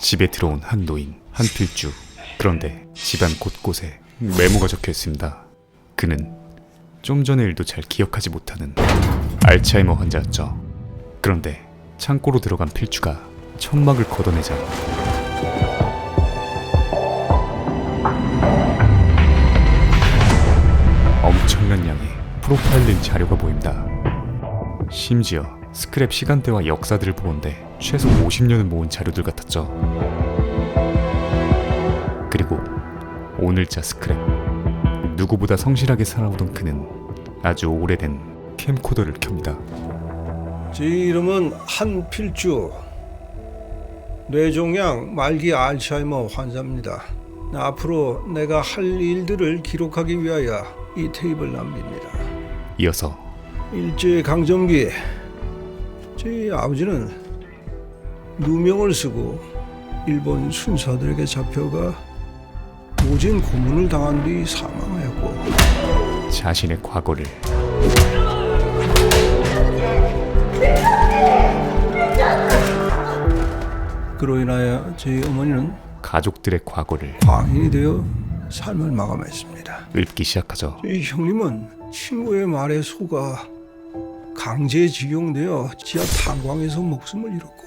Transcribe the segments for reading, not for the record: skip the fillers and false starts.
집에 들어온 한 노인, 한 필주. 그런데 집안 곳곳에 메모가 적혀 있습니다. 그는 좀 전의 일도 잘 기억하지 못하는 알츠하이머 환자였죠. 그런데 창고로 들어간 필주가 천막을 걷어내자 엄청난 양의 프로파일링 자료가 보입니다. 심지어 스크랩 시간대와 역사들을 보는데 최소 50년은 모은 자료들 같았죠. 그리고 오늘자 스크랩. 누구보다 성실하게 살아오던 그는 아주 오래된 캠코더를 켭니다. 제 이름은 한필주. 뇌종양 말기 알츠하이머 환자입니다. 앞으로 내가 할 일들을 기록하기 위하여 이 테이프를 남깁니다. 이어서 일제강점기 제 아버지는 누명을 쓰고 일본 순사들에게 잡혀가 오진 고문을 당한 뒤 사망하였고, 자신의 과거를 그로 인하여 제 어머니는 가족들의 과거를 광인이 되어 삶을 마감했습니다. 읊기 시작하죠. 제 형님은 친구의 말에 속아 강제징용되어 지하 탄광에서 목숨을 잃었고,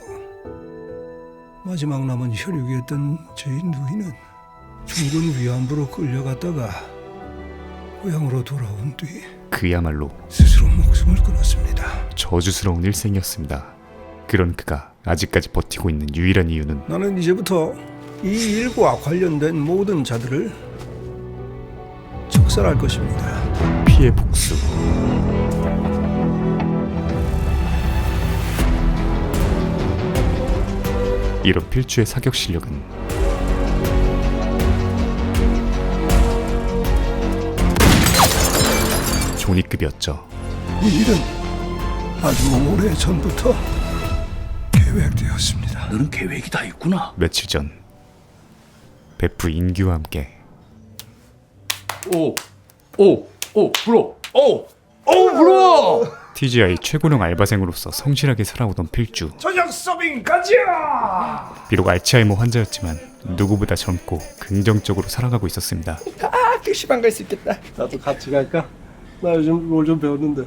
마지막 남은 혈육이었던 저희 누이는 중군 위안부로 끌려갔다가 고향으로 돌아온 뒤 그야말로 스스로 목숨을 끊었습니다. 저주스러운 일생이었습니다. 그런 그가 아직까지 버티고 있는 유일한 이유는 나는 이제부터 이 일과 관련된 모든 자들을 척살할 것입니다. 피해 복수. 이런 필주의 사격 실력은 조니급이었죠. 이 일은 아주 오래 전부터 계획되었습니다. 너는 계획이 다 있구나. 며칠 전 베프 인규와 함께 브로. TGI 최고령 알바생으로서 성실하게 살아오던 필주. 저녁 서빙 가자! 비록 알츠하이머 환자였지만 누구보다 젊고 긍정적으로 살아가고 있었습니다. PC방 갈 수 있겠다. 나도 같이 갈까? 나 요즘 롤 좀 배웠는데.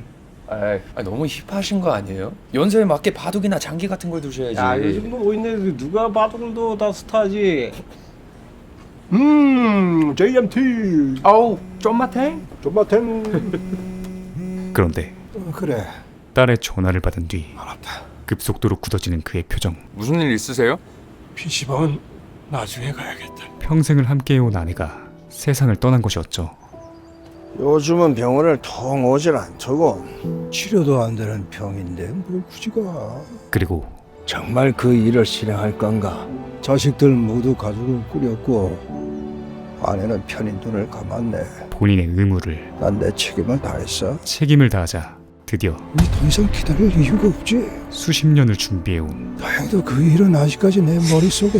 너무 힙하신 거 아니에요? 연세에 맞게 바둑이나 장기 같은 걸 두셔야지. 야, 요즘 뭐 있네. 누가 바둑도 다 스타지. JMT. 아우, 쫀마탱? 존마텐. 그런데 그래, 딸의 전화를 받은 뒤 알았다. 급속도로 굳어지는 그의 표정. 무슨 일 있으세요? PC방은 나중에 가야겠다. 평생을 함께해온 아내가 세상을 떠난 것이었죠. 요즘은 병원을 통 오질 않더군. 치료도 안 되는 병인데 뭘 굳이 가. 그리고 정말 그 일을 실행할 건가? 자식들 모두 가족을 꾸렸고 아내는 편히 눈을 감았네. 본인의 의무를, 난 내 책임을 다했어. 책임을 다하자 드디어 이제 더 이상 기다릴 이유가 없지. 수십 년을 준비해온 다행히도 그 일은 아직까지 내 머릿속에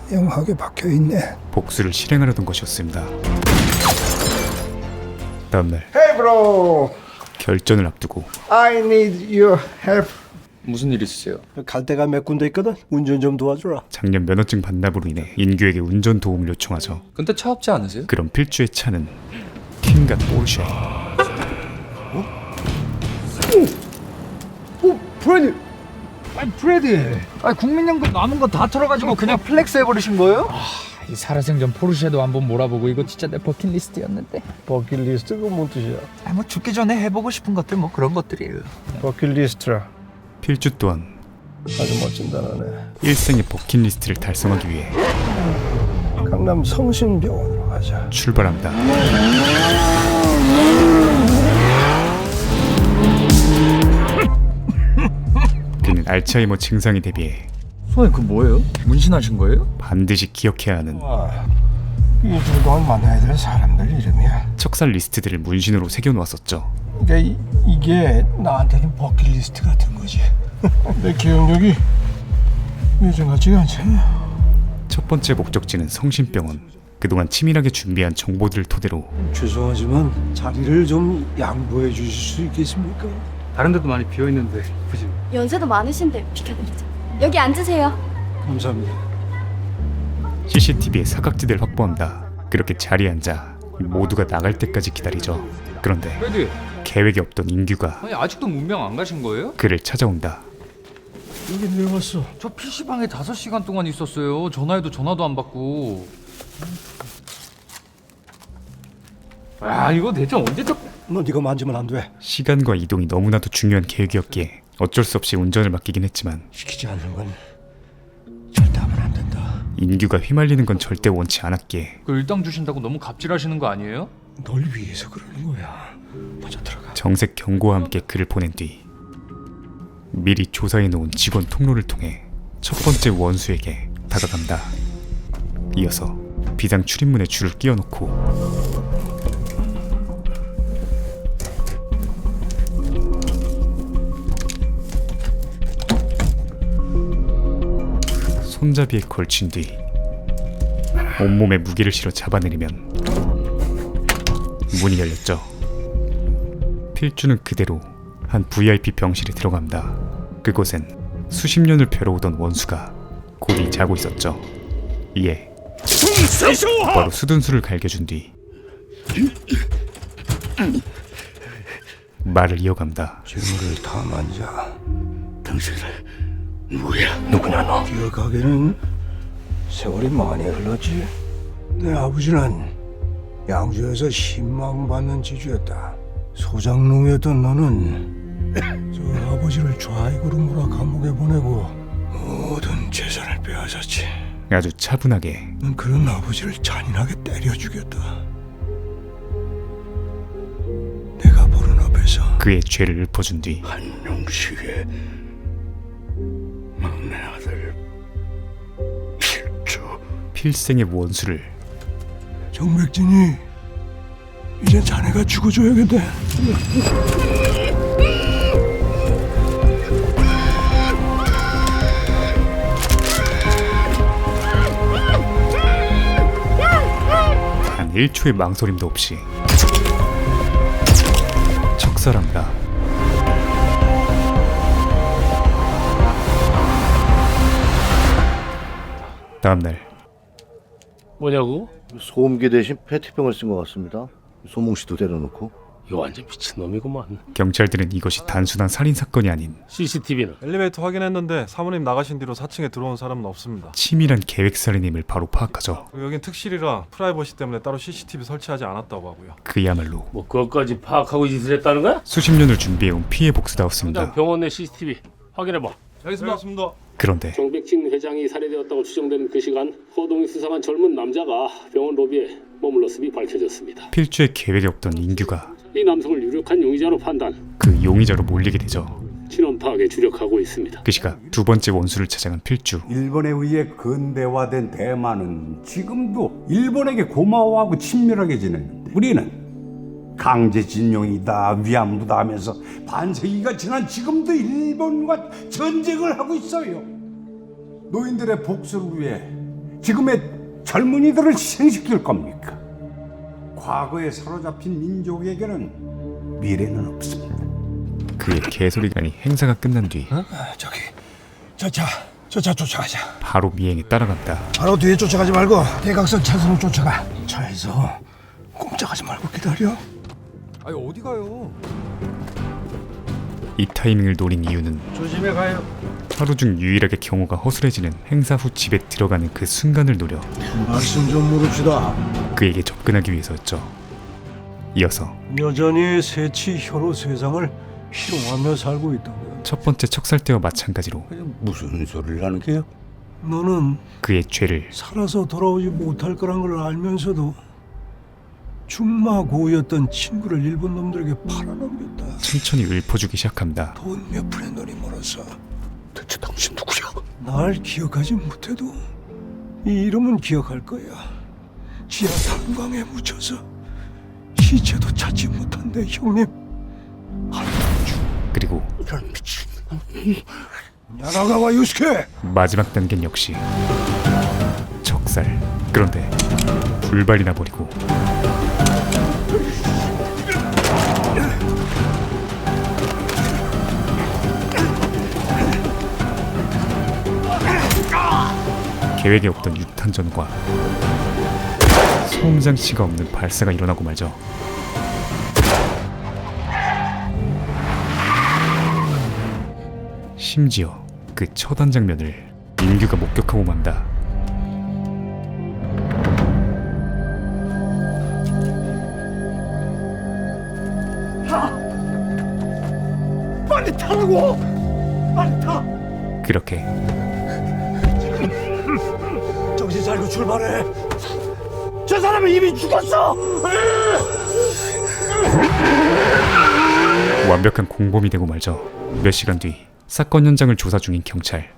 선명하게 박혀있네. 복수를 실행하려던 것이었습니다. 다음날 Hey bro, 결전을 앞두고 I need your help. 무슨 일 있으세요? 갈 데가 몇 군데 있거든. 운전 좀 도와주라. 작년 면허증 반납으로 인해 인규에게 운전 도움을 요청하죠. 근데 차 없지 않으세요? 그런 필주의 차는 킹과 포르쉐. 프레디. 아니 프레디. 아니 국민연금 남은 거 다 털어가지고 그냥 플렉스 해버리신 거예요? 이 살아생전 포르쉐도 한번 몰아보고 이거 진짜 내 버킷리스트였는데. 버킷리스트 그건 뭔 뜻이야? 뭐 죽기 전에 해보고 싶은 것들 뭐 그런 것들이에요. 버킷리스트라. 필주 또한 아주 멋진 단어네. 일생의 버킷리스트를 달성하기 위해 강남 성심병원으로 가자. 출발합니다. 그는 알츠하이머 증상에 대비해 선생님 그 뭐예요? 문신하신 거예요? 반드시 기억해야 하는 이중 동안 만나야 될 사람들 이름이야. 척살 리스트들을 문신으로 새겨놓았었죠. 그러니까 이게 나한테는 버킷리스트 같은 거지. 내 기억력이 요즘 같지가 않잖아. 첫 번째 목적지는 성심병원. 그동안 치밀하게 준비한 정보들을 토대로 죄송하지만 자리를 좀 양보해 주실 수 있겠습니까? 다른 데도 많이 비어 있는데 굳이 연세도 많으신데 비켜드리죠. 여기 앉으세요. 감사합니다. CCTV의 사각지대를 확보한다. 그렇게 자리에 앉아 모두가 나갈 때까지 기다리죠. 그런데 레디, 계획이 없던 인규가 아니 아직도 문명 안 가신 거예요? 그를 찾아온다. 여긴 왜 왔어? 저 PC방에 5시간 동안 있었어요. 전화해도 전화도 안 받고. 아 이거 대체 언제적? 너 네가 만지면 안 돼. 시간과 이동이 너무나도 중요한 계획이었기에 어쩔 수 없이 운전을 맡기긴 했지만 시키지 않는 건 절대 하면 안 된다. 인규가 휘말리는 건 절대 원치 않았기에 그 일당 주신다고 너무 갑질하시는 거 아니에요? 널 위해서 그러는 거야. 먼저 들어가. 정색 경고와 함께 그를 보낸 뒤 미리 조사해 놓은 직원 통로를 통해 첫 번째 원수에게 다가간다. 이어서 비상 출입문에 줄을 끼워놓고 손잡이에 걸친 뒤 온몸에 무기를 실어 잡아내리면 문이 열렸죠. 필주는 그대로 한 VIP 병실에 들어갑니다. 그곳엔 수십 년을 벼러오던 원수가 고이 자고 있었죠. 이에 바로 수둔수를 갈겨준 뒤 말을 이어갑니다. 증거를 다 만져. 당신은 누구야? 누구냐 너? 기억하기는 세월이 많이 흘렀지. 내 아버지는 양주에서 신망받는 지주였다. 소장농이었던 너는 저 아버지를 좌익으로 몰아 감옥에 보내고 모든 재산을 빼앗았지. 아주 차분하게 넌 그런 아버지를 잔인하게 때려 죽였다. 내가 보는 앞에서 그의 죄를 읊어준 뒤 한용식의 막내 아들 필주. 필생의 원수를 정백진이 이제 자네가 죽어줘야겠다. 단 1초의 망설임도 없이 척살합니다. 다음날 뭐냐고? 소음기 대신 페트병을 쓴 것 같습니다. 소몽 씨도 데려놓고. 이거 완전 미친놈이구만. 경찰들은 이것이 단순한 살인 사건이 아닌 CCTV는? 엘리베이터 확인했는데 사모님 나가신 뒤로 4층에 들어온 사람은 없습니다. 치밀한 계획살인임을 바로 파악하죠. 그리고 여긴 특실이라 프라이버시 때문에 따로 CCTV 설치하지 않았다고 하고요. 그야말로 뭐 그것까지 파악하고 이 짓을 했다는 거야? 수십 년을 준비해온 피해 복수다웠습니다. 당장 병원 내 CCTV 확인해봐. 알겠습니다. 그런데 정백진 회장이 살해되었다고 추정되는 그 시간 허동이 수상한 젊은 남자가 병원 로비에 머물렀음이 밝혀졌습니다. 필주의 계획이 없던 인규가 이 남성을 유력한 용의자로 판단, 그 용의자로 몰리게 되죠. 진원 파악에 주력하고 있습니다. 그 시각 두 번째 원수를 찾아간 필주. 일본에 의해 근대화된 대만은 지금도 일본에게 고마워하고 친밀하게 지내는데 우리는 강제징용이다 위안부다 하면서 반세기가 지난 지금도 일본과 전쟁을 하고 있어요. 노인들의 복수를 위해 지금의 젊은이들을 희생시킬 겁니까? 과거에 사로잡힌 민족에게는 미래는 없습니다. 그의 개소리가니 행사가 끝난 뒤 저기 저 차 쫓아가자. 바로 미행에 따라간다. 바로 뒤에 쫓아가지 말고 대각선 차선으로 쫓아가. 차에서 꼼짝하지 말고 기다려. 아니 어디 가요? 이 타이밍을 노린 이유는 조심해 가요. 하루 중 유일하게 경호가 허술해지는 행사 후 집에 들어가는 그 순간을 노려 말씀 좀 물읍시다. 그에게 접근하기 위해서였죠. 이어서 여전히 새치 혀로 세상을 희롱하며 살고 있다고요. 첫 번째 척살 때와 마찬가지로 무슨 소리를 하는 게요? 너는 그의 죄를 살아서 돌아오지 못할 거란 걸 알면서도 중마고였던 친구를 일본 놈들에게 팔아넘겼다. 천천히 읊어주기 시작합니다. 돈 몇 푼의 돈이 멀어서. 대체 당신 누구야? 날 기억하지 못해도 이 이름은 기억할 거야. 지하 탄광에 묻혀서 시체도 찾지 못한 내 형님 한주. 그리고 야나가와 유스케. 마지막 단계는 역시 척살. 그런데 불발이 나버리고 계획에 없던 육탄전과 소음장치가 없는 발사가 일어나고 말죠. 심지어 그 처단 장면을 인규가 목격하고 만다. 빨리 타라고! 빨리 타! 그렇게 정신 차리고 출발해! 저 사람은 이미 죽었어! 완벽한 공범이 되고 말죠. 몇 시간 뒤 사건 현장을 조사 중인 경찰.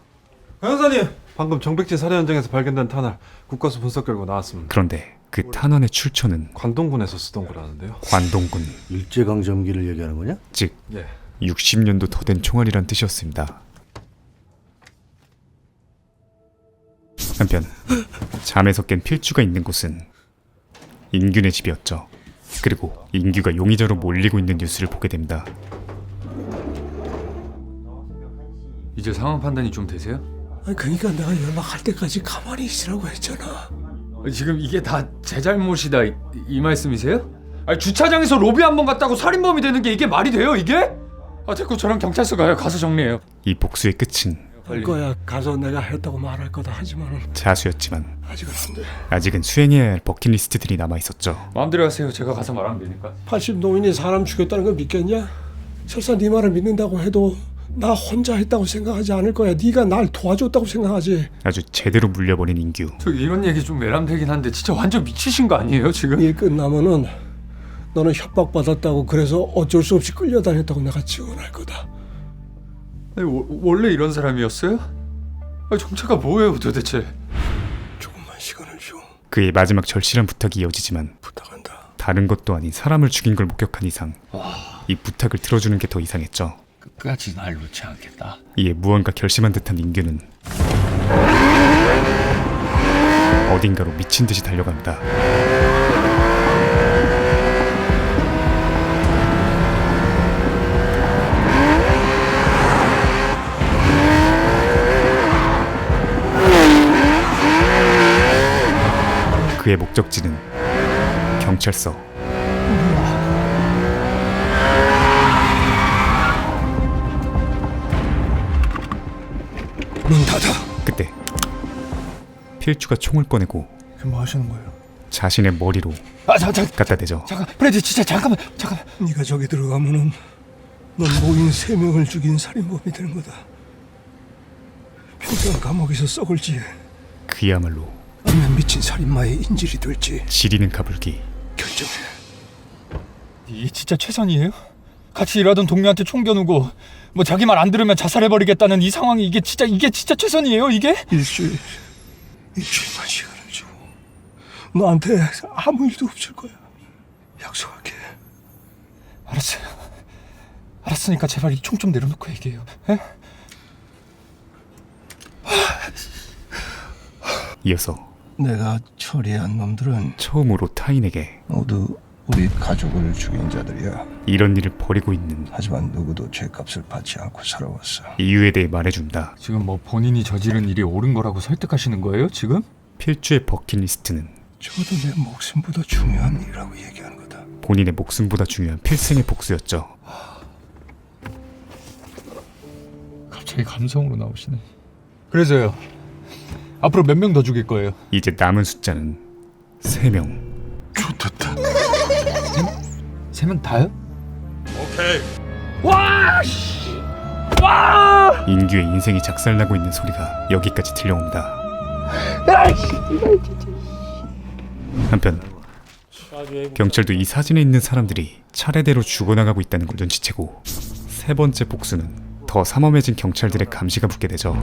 변호사님, 방금 정백진 살해 현장에서 발견된 탄알 국과수 분석 결과 나왔습니다. 그런데 그 탄환의 출처는 관동군에서 쓰던 거라는데요. 관동군, 일제강점기를 얘기하는 거냐? 즉 예. 60년도 더 된 총알이란 뜻이었습니다. 한편 잠에서 깬 필주가 있는 곳은 인균의 집이었죠. 그리고 인규가 용의자로 몰리고 있는 뉴스를 보게 됩니다. 이제 상황 판단이 좀 되세요? 그러니까 내가 연락할 때까지 가만히 있으라고 했잖아. 지금 이게 다 제 잘못이다 이 말씀이세요? 아니, 주차장에서 로비 한 번 갔다고 살인범이 되는 게 이게 말이 돼요 이게? 아 됐고 저랑 경찰서 가요. 가서 정리해요. 이 복수의 끝은 할 거야. 가서 내가 했다고 말할 거다 하지만은 자수였지만 아직은 안 돼. 아직은 수행해야 할 버킷리스트들이 남아있었죠. 마음대로 하세요. 제가 가서 말하면 되니까. 80노인이 사람 죽였다는 거 믿겠냐? 설사 네 말을 믿는다고 해도 나 혼자 했다고 생각하지 않을 거야. 네가 날 도와줬다고 생각하지. 아주 제대로 물려버린 인규. 저 이런 얘기 좀 외람되긴 한데 진짜 완전 미치신 거 아니에요 지금? 일 끝나면은 너는 협박받았다고 그래서 어쩔 수 없이 끌려다녔다고 내가 증언할 거다. 아니, 원래 이런 사람이었어요? 아니, 정체가 뭐예요 도대체? 조금만 시간을 줘. 그의 마지막 절실한 부탁이 이어지지만 부탁한다. 다른 것도 아닌 사람을 죽인 걸 목격한 이상 이 부탁을 들어주는 게 더 이상했죠. 끝까지 날 놓지 않겠다. 이에 무언가 결심한 듯한 인규는 어딘가로 미친 듯이 달려갑니다. 그의 목적지는 경찰서. 문 닫아. 그때 필주가 총을 꺼내고 뭐 하시는 거예요? 자신의 머리로 갖다 대죠. 잠깐 프레디 진짜 잠깐만. 네가 저기 들어가면은 넌 모인 3명을 죽인 살인범이 되는 거다. 평생 감옥에서 썩을지 그야말로 아니면 미친 살인마의 인질이 될지 지리는 가불기. 결정해. 이게 진짜 최선이에요? 같이 일하던 동료한테 총 겨누고 뭐 자기 말 안 들으면 자살해버리겠다는 이 상황이 이게 진짜 최선이에요 이게? 일주일만 시간을 줘. 너한테 아무 일도 없을 거야. 약속할게. 알았어요. 알았으니까 제발 이 총 좀 내려놓고 얘기해요. 에? 이어서 내가 처리한 놈들은 처음으로 타인에게 모두 우리 가족을 죽인 자들이야. 이런 일을 벌이고 있는 하지만 누구도 죄값을 받지 않고 살아왔어. 이유에 대해 말해준다. 지금 뭐 본인이 저지른 일이 옳은 거라고 설득하시는 거예요 지금? 필주의 버킷리스트는 저도 내 목숨보다 중요한 일이라고 얘기하는 거다. 본인의 목숨보다 중요한 필생의 복수였죠. 갑자기 감성으로 나오시네. 그래서요. 앞으로 몇 명 더 죽일 거예요? 이제 남은 숫자는 3명. 좋겠다. 3명 다요? 인규의 인생이 작살나고 있는 소리가 여기까지 들려옵니다. 한편 경찰도 이 사진에 있는 사람들이 차례대로 죽어나가고 있다는 걸 눈치채고 세 번째 복수는 더 삼엄해진 경찰들의 감시가 붙게 되죠.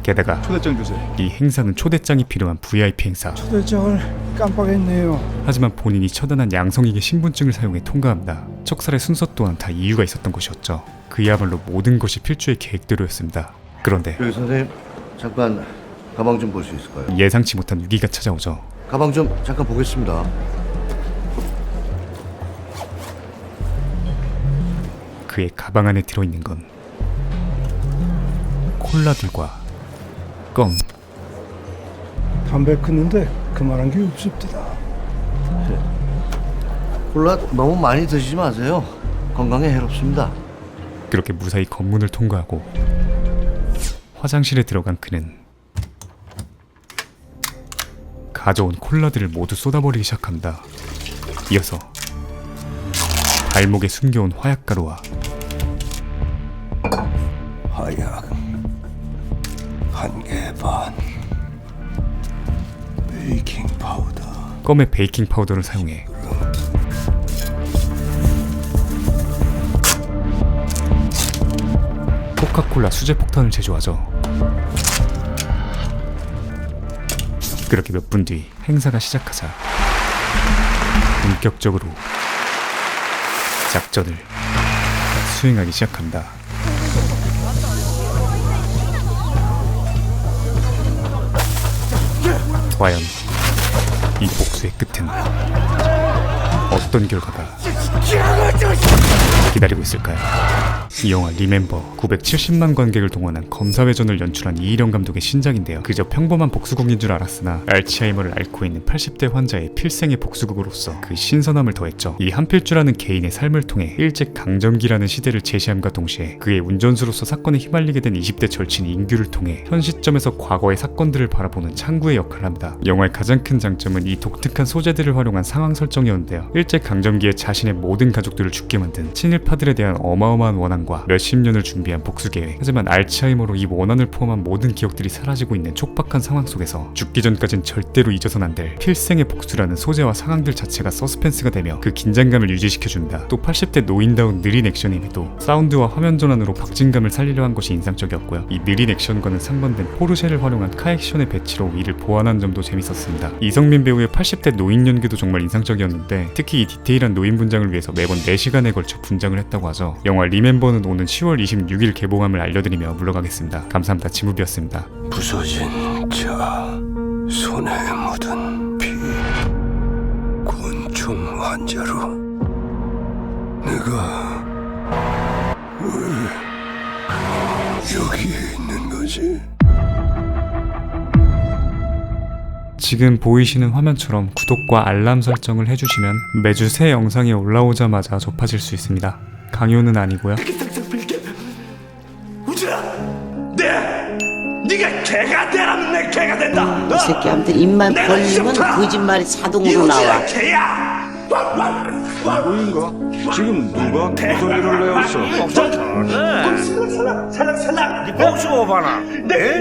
게다가 초대장 주세요. 이 행사는 초대장이 필요한 VIP 행사. 초대장을 깜빡했네요. 하지만 본인이 처단한 양성익의 신분증을 사용해 통과합니다. 척살의 순서 또한 다 이유가 있었던 것이었죠. 그야말로 모든 것이 필주의 계획대로였습니다. 그런데 여기 선생님 잠깐 가방 좀 볼 수 있을까요? 예상치 못한 위기가 찾아오죠. 가방 좀 잠깐 보겠습니다. 그의 가방 안에 들어있는 건 콜라들과 껌, 담배 끊는데 그만한 게 없습니다. 콜라 너무 많이 드시지 마세요. 건강에 해롭습니다. 그렇게 무사히 검문을 통과하고 화장실에 들어간 그는 가져온 콜라들을 모두 쏟아버리기 시작합니다. 이어서 발목에 숨겨온 화약가루와 화약 1개 반, 베이킹 파우더, 껌에 베이킹 파우더를 사용해 코카콜라 수제 폭탄을 제조하죠. 그렇게 몇 분 뒤 행사가 시작하자 본격적으로 작전을 수행하기 시작합니다. 과연 이 복수의 끝은 어떤 결과가 기다리고 있을까요? 이 영화 리멤버 970만 관객을 동원한 검사회전을 연출한 이희령 감독의 신작인데요. 그저 평범한 복수극인 줄 알았으나 알츠하이머를 앓고 있는 80대 환자의 필생의 복수극으로서 그 신선함을 더했죠. 이 한필주라는 개인의 삶을 통해 일제 강점기라는 시대를 제시함과 동시에 그의 운전수로서 사건에 휘말리게 된 20대 절친 인규를 통해 현 시점에서 과거의 사건들을 바라보는 창구의 역할을 합니다. 영화의 가장 큰 장점은 이 독특한 소재들을 활용한 상황 설정이었는데요. 일제 강점기에 자신의 모든 가족들을 죽게 만든 친일파들에 대한 어마어마한 원한과 몇십 년을 준비한 복수 계획. 하지만 알츠하이머로 이 원한을 포함한 모든 기억들이 사라지고 있는 촉박한 상황 속에서 죽기 전까진 절대로 잊어선 안 될 필생의 복수라는 소재와 상황들 자체가 서스펜스가 되며 그 긴장감을 유지시켜줍니다. 또 80대 노인다운 느린 액션임에도 사운드와 화면 전환으로 박진감을 살리려 한 것이 인상적이었고요. 이 느린 액션과는 상반된 포르쉐를 활용한 카액션의 배치로 이를 보완한 점도 재밌었습니다. 이성민 배우의 80대 노인 연기도 정말 인상적이었는데 특히 이 디테일한 노인 분장을 위해서 매번 4시간에 걸쳐 분장을 했다고 하죠. 영화 리멤버는 오는 10월 26일 개봉함을 알려드리며 물러가겠습니다. 감사합니다. 지무비였습니다. 부서진 자, 손에 묻은 피, 곤충 환자로 내가 왜 여기에 있는 거지? 지금 보이시는 화면처럼 구독과 알람 설정을 해주시면 매주 새 영상이 올라오자마자 접하실 수 있습니다. 강요는 아니고요. 네가 개가 되라면 내 개가 된다. 이 새끼한테 입만 벌리면 거짓말이 자동으로 나와. 개야. 누구인가? 지금 누가 무더기를 내었어? 살랑 네 복수 오바나. 네